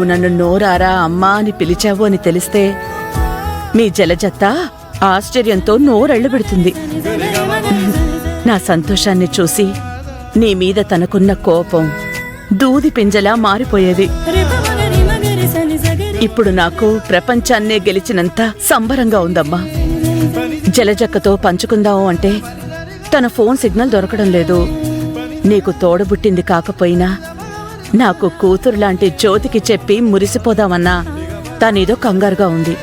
నన్ను నోరారా అమ్మా అని పిలిచావు అని తెలిస్తే మీ జలజత్త ఆశ్చర్యంతో నోరెళ్ళబెడుతుంది. నా సంతోషాన్ని చూసి నీ మీద తనకున్న కోపం దూది పింజలా మారిపోయేది. ఇప్పుడు నాకు ప్రపంచాన్నే గెలిచినంత సంబరంగా ఉందమ్మా. జలజక్కతో పంచుకుందాము అంటే తన ఫోన్ సిగ్నల్ దొరకడం లేదు. నీకు తోడబుట్టింది కాకపోయినా నాకు కూతురులాంటి జ్యోతికి చెప్పి మురిసిపోదామన్నా తనేదో కంగారుగా ఉంది.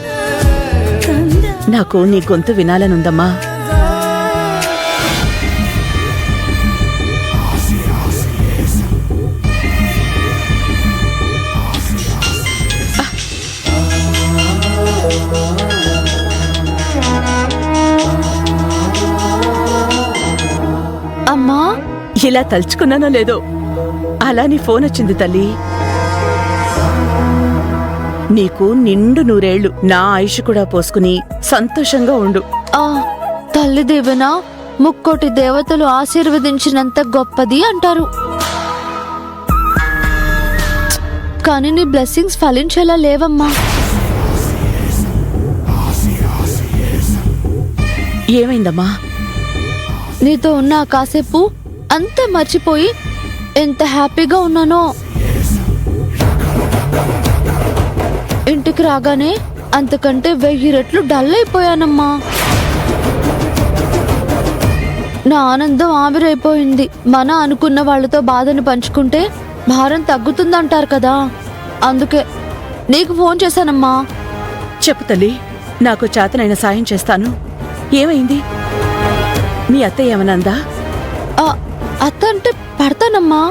నాకు నీ గొంతు వినాలనుందమ్మా. అమ్మా, ఇలా తలుచుకున్నానో లేదో అలా నీ ఫోన్ వచ్చింది తల్లి. నీకు నిండు నూరేళ్లు నా ఆయుష్ కూడా పోసుకుని సంతోషంగా ఉండు. తల్లి దీవెన ముక్కోటి దేవతలు ఆశీర్వదించినంత గొప్పది అంటారు. కానీ నీ బ్లెస్సింగ్స్ ఫలించేలా లేవమ్మా. ఏమైందమ్మా? నీతో ఉన్న కాసేపు అంతా మర్చిపోయి ఎంత హ్యాపీగా ఉన్నానో. ఇంటికి రాగానే అంతకంటే 1000 రెట్లు డల్ అయిపోయానమ్మా. నా ఆనందం ఆవిరైపోయింది. మన అనుకున్న వాళ్ళతో బాధను పంచుకుంటే భారం తగ్గుతుందంటారు కదా, అందుకే నీకు ఫోన్ చేశానమ్మా. చెప్పు తల్లి, నాకు చేతనైన సాయం చేస్తాను. ఏమైంది? మీ అత్త ఏమనందా? అత్త అంటే పడతానమ్మా.